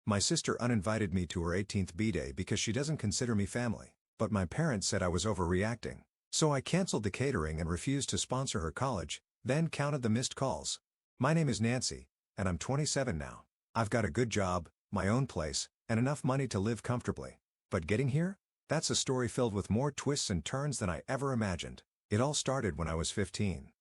My sister uninvited me to her 18th b-day because she doesn't consider me family, but my parents said I was overreacting. So I canceled the catering and refused to sponsor her college, then counted the missed calls. My name is Nancy, and I'm 27 now. I've got a good job, my own place, and enough money to live comfortably. But getting here? That's a story filled with more twists and turns than I ever imagined. It all started when I was 15.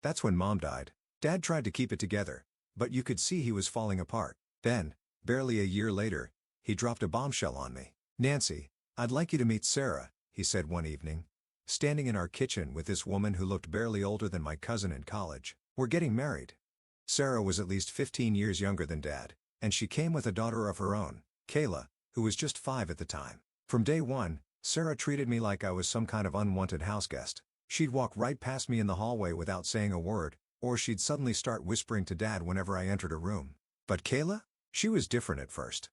That's when Mom died. Dad tried to keep it together, but you could see he was falling apart. Then, barely a year later, he dropped a bombshell on me. "Nancy, I'd like you to meet Sarah," he said one evening. Standing in our kitchen with this woman who looked barely older than my cousin in college. "We're getting married." Sarah was at least 15 years younger than Dad, and she came with a daughter of her own, Kayla, who was just 5 at the time. From day one, Sarah treated me like I was some kind of unwanted houseguest. She'd walk right past me in the hallway without saying a word, or she'd suddenly start whispering to Dad whenever I entered a room. But Kayla? She was different at first.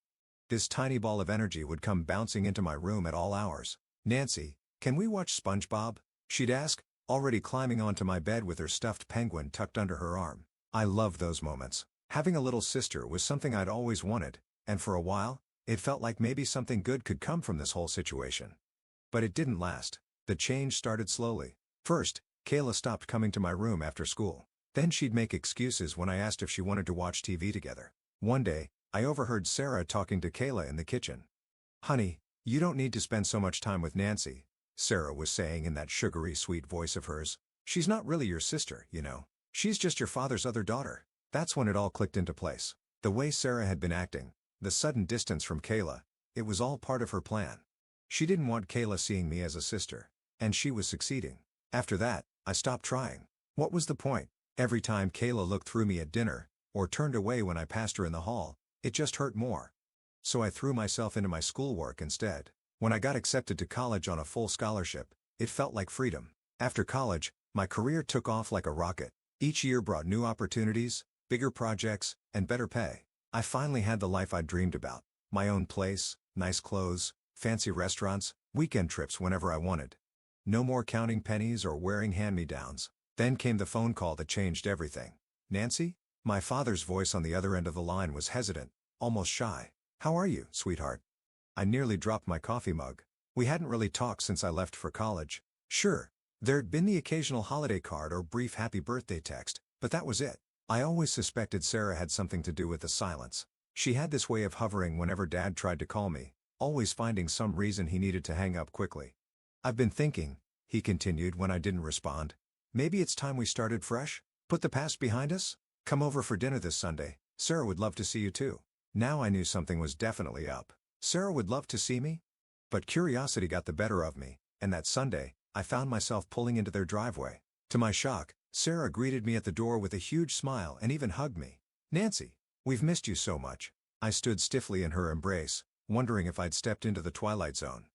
This tiny ball of energy would come bouncing into my room at all hours. "Nancy, can we watch SpongeBob?" she'd ask, already climbing onto my bed with her stuffed penguin tucked under her arm. I loved those moments. Having a little sister was something I'd always wanted, and for a while, it felt like maybe something good could come from this whole situation. But it didn't last. The change started slowly. First, Kayla stopped coming to my room after school. Then she'd make excuses when I asked if she wanted to watch TV together. One day, I overheard Sarah talking to Kayla in the kitchen. "Honey, you don't need to spend so much time with Nancy," Sarah was saying in that sugary sweet voice of hers. "She's not really your sister, you know. She's just your father's other daughter." That's when it all clicked into place. The way Sarah had been acting, the sudden distance from Kayla, it was all part of her plan. She didn't want Kayla seeing me as a sister, and she was succeeding. After that, I stopped trying. What was the point? Every time Kayla looked through me at dinner, or turned away when I passed her in the hall, it just hurt more. So I threw myself into my schoolwork instead. When I got accepted to college on a full scholarship, it felt like freedom. After college, my career took off like a rocket. Each year brought new opportunities, bigger projects, and better pay. I finally had the life I'd dreamed about. My own place, nice clothes, fancy restaurants, weekend trips whenever I wanted. No more counting pennies or wearing hand-me-downs. Then came the phone call that changed everything. "Nancy?" My father's voice on the other end of the line was hesitant, almost shy. "How are you, sweetheart?" I nearly dropped my coffee mug. We hadn't really talked since I left for college. Sure, there'd been the occasional holiday card or brief happy birthday text, but that was it. I always suspected Sarah had something to do with the silence. She had this way of hovering whenever Dad tried to call me, always finding some reason he needed to hang up quickly. "I've been thinking," he continued when I didn't respond. "Maybe it's time we started fresh? Put the past behind us? Come over for dinner this Sunday. Sarah would love to see you too." Now I knew something was definitely up. Sarah would love to see me? But curiosity got the better of me, and that Sunday, I found myself pulling into their driveway. To my shock, Sarah greeted me at the door with a huge smile and even hugged me. "Nancy, we've missed you so much." I stood stiffly in her embrace, wondering if I'd stepped into the twilight zone.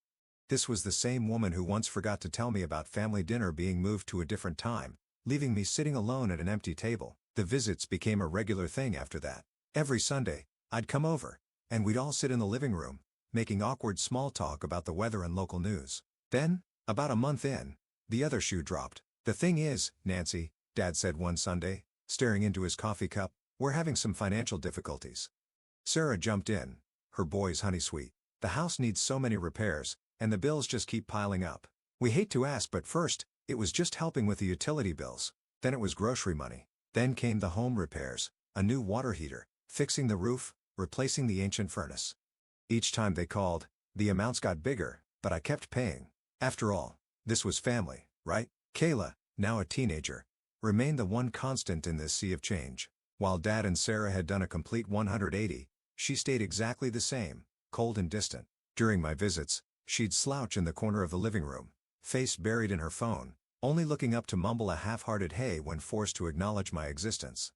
This was the same woman who once forgot to tell me about family dinner being moved to a different time, leaving me sitting alone at an empty table. The visits became a regular thing after that. Every Sunday, I'd come over, and we'd all sit in the living room, making awkward small talk about the weather and local news. Then, about a month in, the other shoe dropped. "The thing is, Nancy," Dad said one Sunday, staring into his coffee cup, "we're having some financial difficulties." Sarah jumped in, her boy's honey sweet. "The house needs so many repairs, and the bills just keep piling up. We hate to ask, but first, it was just helping with the utility bills. Then it was grocery money. Then came the home repairs, a new water heater, fixing the roof, replacing the ancient furnace." Each time they called, the amounts got bigger, but I kept paying. After all, this was family, right? Kayla, now a teenager, remained the one constant in this sea of change. While Dad and Sarah had done a complete 180, she stayed exactly the same, cold and distant. During my visits, she'd slouch in the corner of the living room, face buried in her phone, only looking up to mumble a half-hearted hey when forced to acknowledge my existence.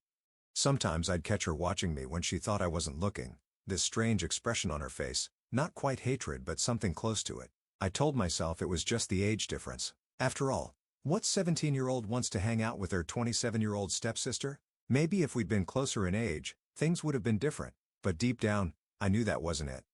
Sometimes I'd catch her watching me when she thought I wasn't looking, this strange expression on her face, not quite hatred but something close to it. I told myself it was just the age difference. After all, what 17-year-old wants to hang out with their 27-year-old stepsister? Maybe if we'd been closer in age, things would have been different. But deep down, I knew that wasn't it.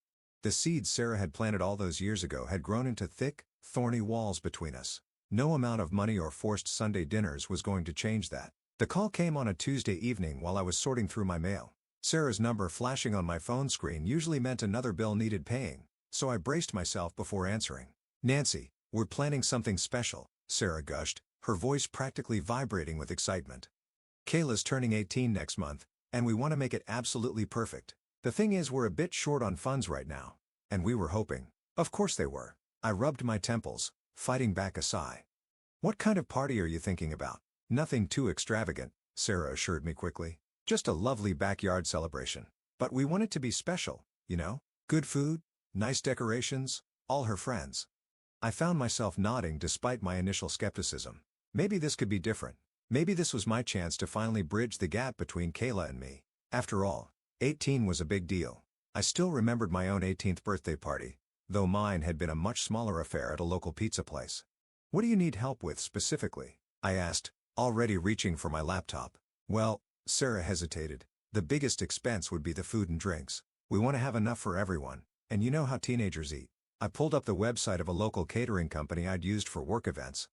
The seeds Sarah had planted all those years ago had grown into thick, thorny walls between us. No amount of money or forced Sunday dinners was going to change that. The call came on a Tuesday evening while I was sorting through my mail. Sarah's number flashing on my phone screen usually meant another bill needed paying, so I braced myself before answering. "Nancy, we're planning something special," Sarah gushed, her voice practically vibrating with excitement. "Kayla's turning 18 next month, and we want to make it absolutely perfect. The thing is, we're a bit short on funds right now." And we were hoping. Of course they were. I rubbed my temples, fighting back a sigh. "What kind of party are you thinking about?" "Nothing too extravagant," Sarah assured me quickly. "Just a lovely backyard celebration. But we want it to be special, you know? Good food, nice decorations, all her friends." I found myself nodding despite my initial skepticism. Maybe this could be different. Maybe this was my chance to finally bridge the gap between Kayla and me. After all, 18 was a big deal. I still remembered my own 18th birthday party, though mine had been a much smaller affair at a local pizza place. "What do you need help with specifically?" I asked, already reaching for my laptop. "Well," Sarah hesitated, "the biggest expense would be the food and drinks. We want to have enough for everyone, and you know how teenagers eat." I pulled up the website of a local catering company I'd used for work events.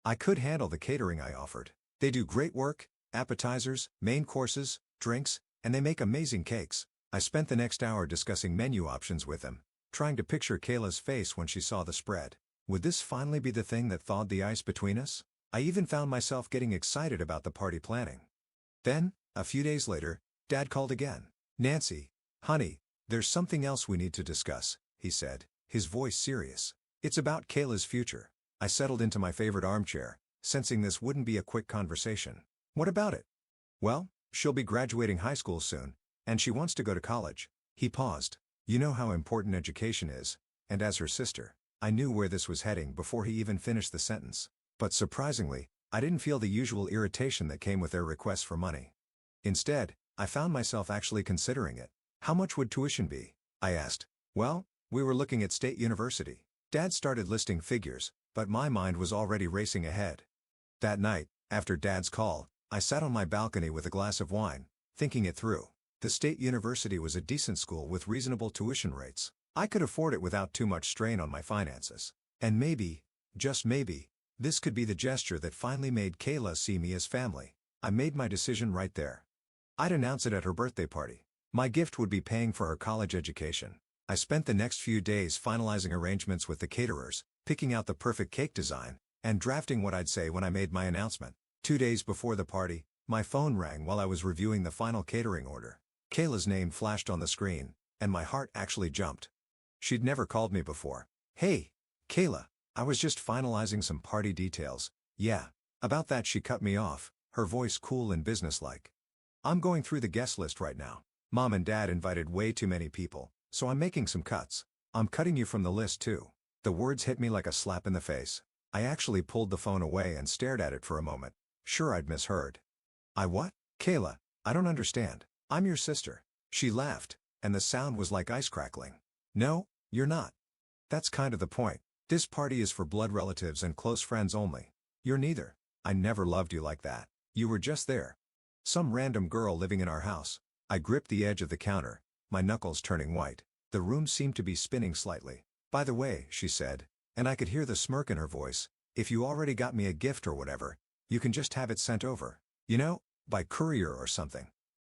I could handle the catering I offered. They do great work, appetizers, main courses, drinks, and they make amazing cakes. I spent the next hour discussing menu options with them, trying to picture Kayla's face when she saw the spread. Would this finally be the thing that thawed the ice between us? I even found myself getting excited about the party planning. Then, a few days later, Dad called again. "Nancy, honey, there's something else we need to discuss," he said, his voice serious. "It's about Kayla's future." I settled into my favorite armchair, sensing this wouldn't be a quick conversation. "What about it?" "Well, she'll be graduating high school soon, and she wants to go to college." He paused. "You know how important education is, and as her sister," I knew where this was heading before he even finished the sentence. But surprisingly, I didn't feel the usual irritation that came with their requests for money. Instead, I found myself actually considering it. "How much would tuition be?" I asked. "Well, we were looking at State University." Dad started listing figures, but my mind was already racing ahead. That night, after Dad's call, I sat on my balcony with a glass of wine, thinking it through. The State University was a decent school with reasonable tuition rates. I could afford it without too much strain on my finances. And maybe, just maybe, this could be the gesture that finally made Kayla see me as family. I made my decision right there. I'd announce it at her birthday party. My gift would be paying for her college education. I spent the next few days finalizing arrangements with the caterers, picking out the perfect cake design, and drafting what I'd say when I made my announcement. 2 days before the party, my phone rang while I was reviewing the final catering order. Kayla's name flashed on the screen, and my heart actually jumped. She'd never called me before. "Hey, Kayla, I was just finalizing some party details." "Yeah, about that," she cut me off, her voice cool and businesslike. "I'm going through the guest list right now. Mom and Dad invited way too many people, so I'm making some cuts. I'm cutting you from the list too." The words hit me like a slap in the face. I actually pulled the phone away and stared at it for a moment. Sure, I'd misheard. "I what?" "Kayla, I don't understand. I'm your sister." She laughed, and the sound was like ice crackling. "No, you're not. That's kind of the point. This party is for blood relatives and close friends only. You're neither. I never loved you like that. You were just there. Some random girl living in our house." I gripped the edge of the counter, my knuckles turning white. The room seemed to be spinning slightly. "By the way," she said, and I could hear the smirk in her voice, "if you already got me a gift or whatever, you can just have it sent over. You know, by courier or something."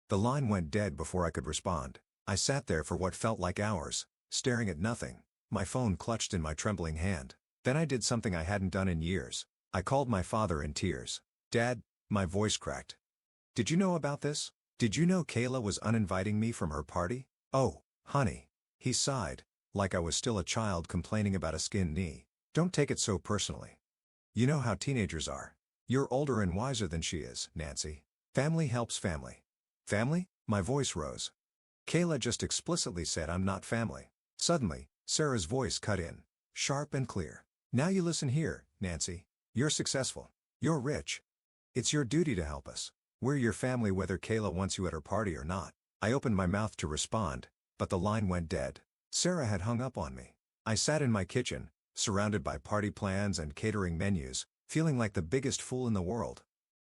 The line went dead before I could respond. I sat there for what felt like hours, staring at nothing, my phone clutched in my trembling hand. Then I did something I hadn't done in years. I called my father in tears. "Dad," my voice cracked. "Did you know about this? Did you know Kayla was uninviting me from her party?" "Oh, honey." He sighed, like I was still a child complaining about a skinned knee. "Don't take it so personally. You know how teenagers are. You're older and wiser than she is, Nancy. Family helps family." "Family?" My voice rose. "Kayla just explicitly said I'm not family." Suddenly, Sarah's voice cut in, sharp and clear. "Now you listen here, Nancy. You're successful. You're rich. It's your duty to help us. We're your family whether Kayla wants you at her party or not." I opened my mouth to respond, but the line went dead. Sarah had hung up on me. I sat in my kitchen, surrounded by party plans and catering menus, feeling like the biggest fool in the world.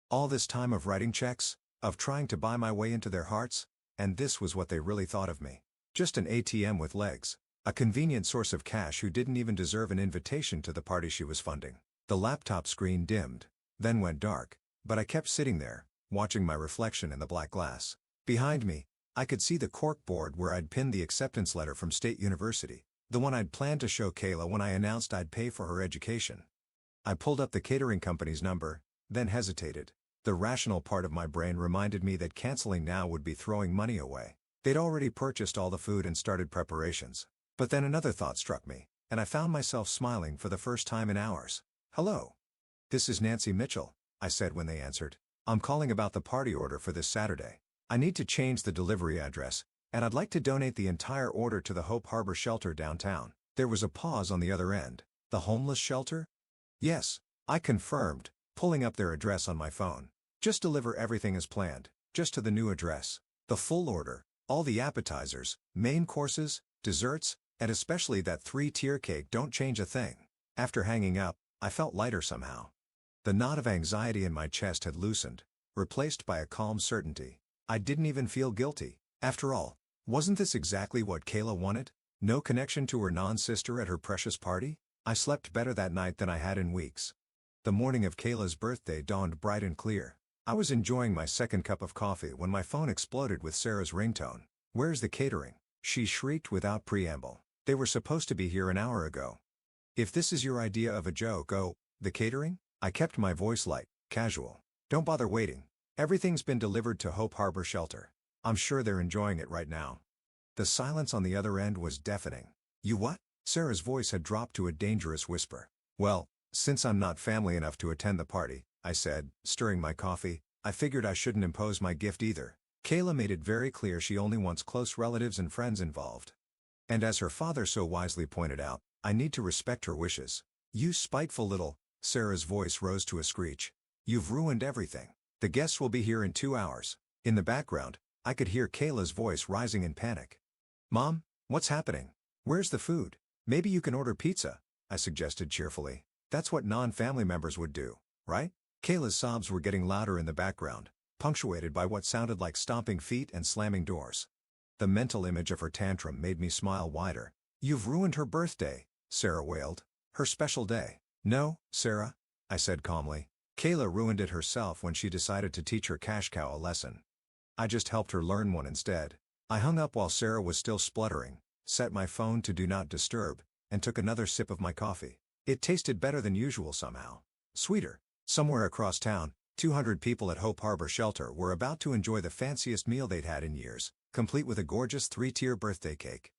All this time of writing checks, of trying to buy my way into their hearts, and this was what they really thought of me. Just an ATM with legs. A convenient source of cash who didn't even deserve an invitation to the party she was funding. The laptop screen dimmed, then went dark, but I kept sitting there, watching my reflection in the black glass. Behind me, I could see the cork board where I'd pinned the acceptance letter from State University, the one I'd planned to show Kayla when I announced I'd pay for her education. I pulled up the catering company's number, then hesitated. The rational part of my brain reminded me that canceling now would be throwing money away. They'd already purchased all the food and started preparations. But then another thought struck me, and I found myself smiling for the first time in hours. "Hello. This is Nancy Mitchell," I said when they answered. "I'm calling about the party order for this Saturday. I need to change the delivery address, and I'd like to donate the entire order to the Hope Harbor shelter downtown." There was a pause on the other end. "The homeless shelter?" "Yes," I confirmed, pulling up their address on my phone. "Just deliver everything as planned, just to the new address. The full order, all the appetizers, main courses, desserts, and especially that 3-tier cake. Don't change a thing." After hanging up, I felt lighter somehow. The knot of anxiety in my chest had loosened, replaced by a calm certainty. I didn't even feel guilty. After all, wasn't this exactly what Kayla wanted? No connection to her non-sister at her precious party? I slept better that night than I had in weeks. The morning of Kayla's birthday dawned bright and clear. I was enjoying my second cup of coffee when my phone exploded with Sarah's ringtone. "Where's the catering?" she shrieked without preamble. "They were supposed to be here an hour ago." "If this is your idea of a joke, oh, the catering?" I kept my voice light, casual. "Don't bother waiting. Everything's been delivered to Hope Harbor Shelter. I'm sure they're enjoying it right now." The silence on the other end was deafening. "You what?" Sarah's voice had dropped to a dangerous whisper. "Well, since I'm not family enough to attend the party," I said, stirring my coffee, "I figured I shouldn't impose my gift either. Kayla made it very clear she only wants close relatives and friends involved. And as her father so wisely pointed out, I need to respect her wishes." "You spiteful little," Sarah's voice rose to a screech. "You've ruined everything. The guests will be here in 2 hours." In the background, I could hear Kayla's voice rising in panic. "Mom, what's happening? Where's the food?" "Maybe you can order pizza," I suggested cheerfully. "That's what non-family members would do, right?" Kayla's sobs were getting louder in the background, punctuated by what sounded like stomping feet and slamming doors. The mental image of her tantrum made me smile wider. "You've ruined her birthday," Sarah wailed. "Her special day." "No, Sarah," I said calmly. "Kayla ruined it herself when she decided to teach her cash cow a lesson. I just helped her learn one instead." I hung up while Sarah was still spluttering, set my phone to Do Not Disturb, and took another sip of my coffee. It tasted better than usual somehow. Sweeter. Somewhere across town, 200 people at Hope Harbor Shelter were about to enjoy the fanciest meal they'd had in years, complete with a gorgeous 3-tier birthday cake.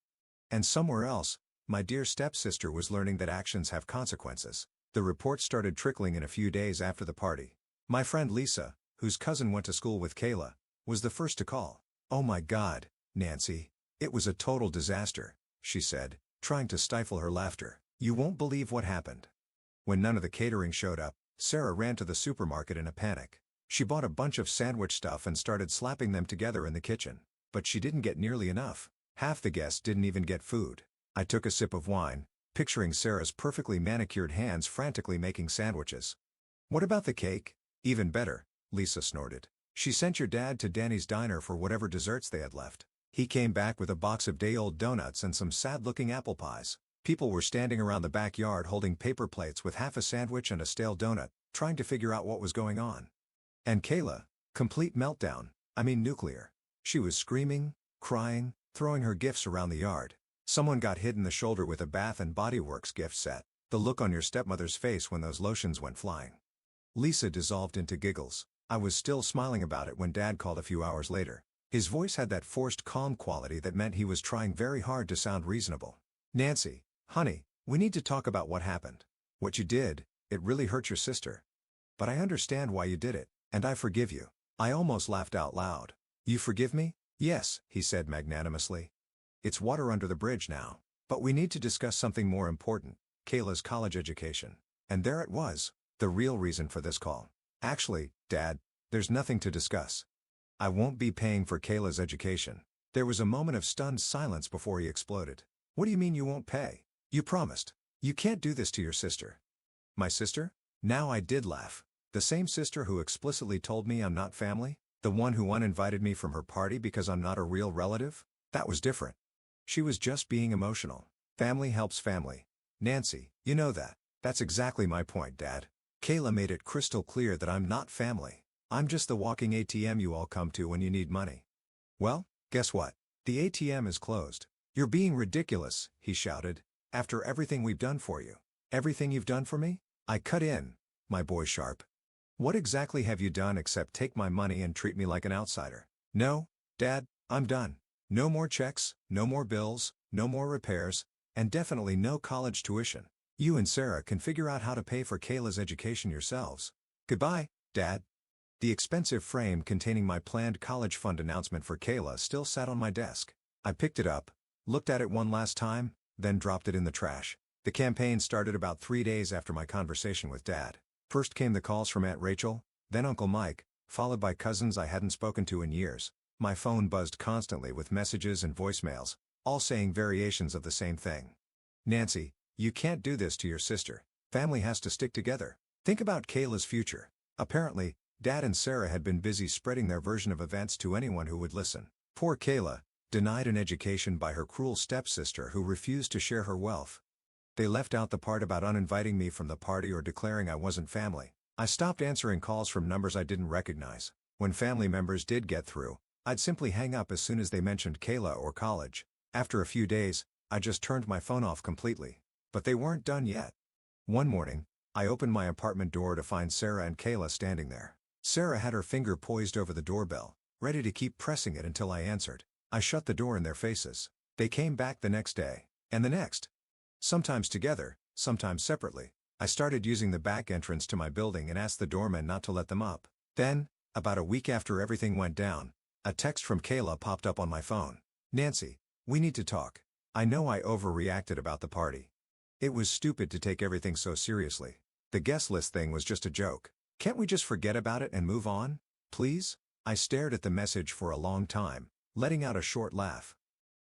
And somewhere else, my dear stepsister was learning that actions have consequences. The reports started trickling in a few days after the party. My friend Lisa, whose cousin went to school with Kayla, was the first to call. "Oh my God, Nancy. It was a total disaster," she said, trying to stifle her laughter. "You won't believe what happened." When none of the catering showed up, Sarah ran to the supermarket in a panic. She bought a bunch of sandwich stuff and started slapping them together in the kitchen. But she didn't get nearly enough. Half the guests didn't even get food. I took a sip of wine, picturing Sarah's perfectly manicured hands frantically making sandwiches. "What about the cake?" "Even better," Lisa snorted. "She sent your dad to Danny's diner for whatever desserts they had left. He came back with a box of day-old donuts and some sad-looking apple pies. People were standing around the backyard holding paper plates with half a sandwich and a stale donut, trying to figure out what was going on. And Kayla, complete meltdown, I mean nuclear. She was screaming, crying, throwing her gifts around the yard. Someone got hit in the shoulder with a Bath and Body Works gift set. The look on your stepmother's face when those lotions went flying." Lisa dissolved into giggles. I was still smiling about it when Dad called a few hours later. His voice had that forced calm quality that meant he was trying very hard to sound reasonable. "Nancy, honey, we need to talk about what happened. What you did, it really hurt your sister. But I understand why you did it, and I forgive you." I almost laughed out loud. "You forgive me?" "Yes," he said magnanimously. "It's water under the bridge now. But we need to discuss something more important, Kayla's college education." And there it was, the real reason for this call. "Actually, Dad, there's nothing to discuss. I won't be paying for Kayla's education." There was a moment of stunned silence before he exploded. "What do you mean you won't pay? You promised. You can't do this to your sister." "My sister?" Now I did laugh. "The same sister who explicitly told me I'm not family? The one who uninvited me from her party because I'm not a real relative? That was different. She was just being emotional. Family helps family. Nancy, you know that." "That's exactly my point, Dad. Kayla made it crystal clear that I'm not family. I'm just the walking ATM you all come to when you need money." "Well, Guess what? The ATM is closed. You're being ridiculous, he shouted. After everything we've done for you. Everything you've done for me? I cut in. My boy sharp. What exactly have you done except take my money and treat me like an outsider? No, Dad, I'm done. No more checks, no more bills, no more repairs, and definitely no college tuition. You and Sarah can figure out how to pay for Kayla's education yourselves. Goodbye, Dad. The expensive frame containing my planned college fund announcement for Kayla still sat on my desk. I picked it up, looked at it one last time, then dropped it in the trash. The campaign started about 3 days after my conversation with Dad. First came the calls from Aunt Rachel, then Uncle Mike, followed by cousins I hadn't spoken to in years. My phone buzzed constantly with messages and voicemails, all saying variations of the same thing. Nancy, you can't do this to your sister. Family has to stick together. Think about Kayla's future. Apparently, Dad and Sarah had been busy spreading their version of events to anyone who would listen. Poor Kayla, denied an education by her cruel stepsister who refused to share her wealth. They left out the part about uninviting me from the party or declaring I wasn't family. I stopped answering calls from numbers I didn't recognize. When family members did get through, I'd simply hang up as soon as they mentioned Kayla or college. After a few days, I just turned my phone off completely. But they weren't done yet. One morning, I opened my apartment door to find Sarah and Kayla standing there. Sarah had her finger poised over the doorbell, ready to keep pressing it until I answered. I shut the door in their faces. They came back the next day, and the next. Sometimes together, sometimes separately. I started using the back entrance to my building and asked the doorman not to let them up. Then, about a week after everything went down, a text from Kayla popped up on my phone. Nancy, we need to talk. I know I overreacted about the party. It was stupid to take everything so seriously. The guest list thing was just a joke. Can't we just forget about it and move on? Please? I stared at the message for a long time, letting out a short laugh.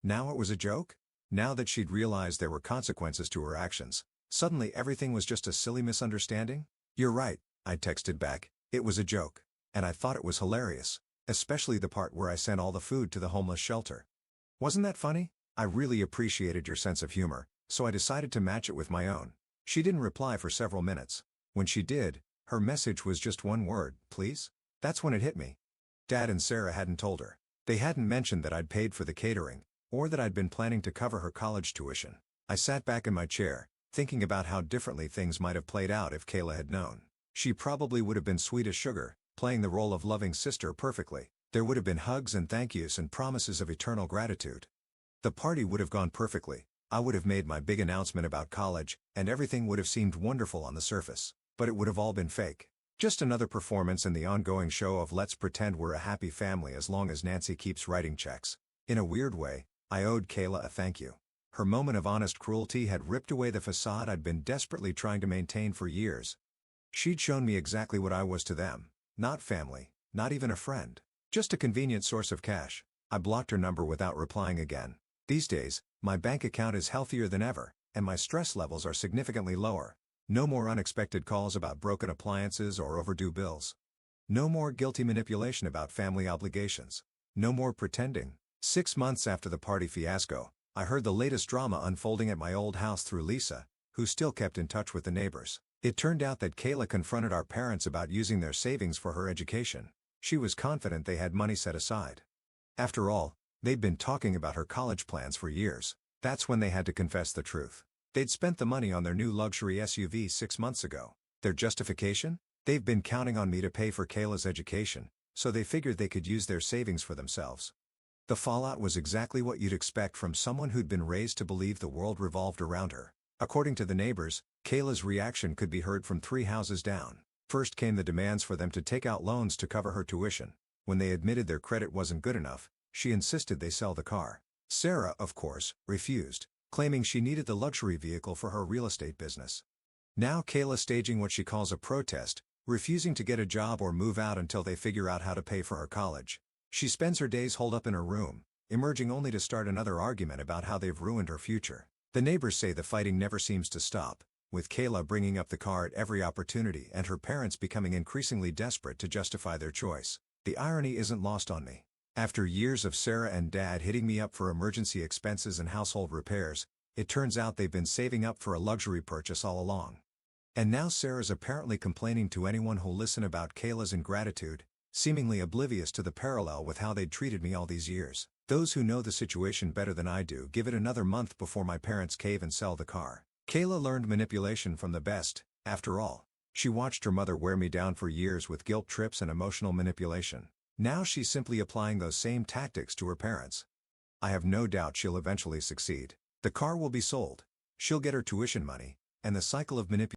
Now it was a joke? Now that she'd realized there were consequences to her actions, suddenly everything was just a silly misunderstanding? You're right, I texted back. It was a joke. And I thought it was hilarious. Especially the part where I sent all the food to the homeless shelter. Wasn't that funny? I really appreciated your sense of humor, so I decided to match it with my own. She didn't reply for several minutes. When she did, her message was just one word, please? That's when it hit me. Dad and Sarah hadn't told her. They hadn't mentioned that I'd paid for the catering, or that I'd been planning to cover her college tuition. I sat back in my chair, thinking about how differently things might have played out if Kayla had known. She probably would have been sweet as sugar, playing the role of loving sister perfectly. There would have been hugs and thank yous and promises of eternal gratitude. The party would have gone perfectly. I would have made my big announcement about college, and everything would have seemed wonderful on the surface. But it would have all been fake. Just another performance in the ongoing show of let's pretend we're a happy family as long as Nancy keeps writing checks. In a weird way, I owed Kayla a thank you. Her moment of honest cruelty had ripped away the facade I'd been desperately trying to maintain for years. She'd shown me exactly what I was to them. Not family, not even a friend. Just a convenient source of cash. I blocked her number without replying again. These days, my bank account is healthier than ever, and my stress levels are significantly lower. No more unexpected calls about broken appliances or overdue bills. No more guilty manipulation about family obligations. No more pretending. 6 months after the party fiasco, I heard the latest drama unfolding at my old house through Lisa, who still kept in touch with the neighbors. It turned out that Kayla confronted our parents about using their savings for her education. She was confident they had money set aside. After all, they'd been talking about her college plans for years. That's when they had to confess the truth. They'd spent the money on their new luxury SUV 6 months ago. Their justification? They've been counting on me to pay for Kayla's education, so they figured they could use their savings for themselves. The fallout was exactly what you'd expect from someone who'd been raised to believe the world revolved around her. According to the neighbors, Kayla's reaction could be heard from 3 houses down. First came the demands for them to take out loans to cover her tuition. When they admitted their credit wasn't good enough, she insisted they sell the car. Sarah, of course, refused, claiming she needed the luxury vehicle for her real estate business. Now Kayla staging what she calls a protest, refusing to get a job or move out until they figure out how to pay for her college. She spends her days holed up in her room, emerging only to start another argument about how they've ruined her future. The neighbors say the fighting never seems to stop, with Kayla bringing up the car at every opportunity and her parents becoming increasingly desperate to justify their choice. The irony isn't lost on me. After years of Sarah and Dad hitting me up for emergency expenses and household repairs, it turns out they've been saving up for a luxury purchase all along. And now Sarah's apparently complaining to anyone who'll listen about Kayla's ingratitude, seemingly oblivious to the parallel with how they'd treated me all these years. Those who know the situation better than I do give it another month before my parents cave and sell the car. Kayla learned manipulation from the best, after all. She watched her mother wear me down for years with guilt trips and emotional manipulation. Now she's simply applying those same tactics to her parents. I have no doubt she'll eventually succeed. The car will be sold. She'll get her tuition money, and the cycle of manipulation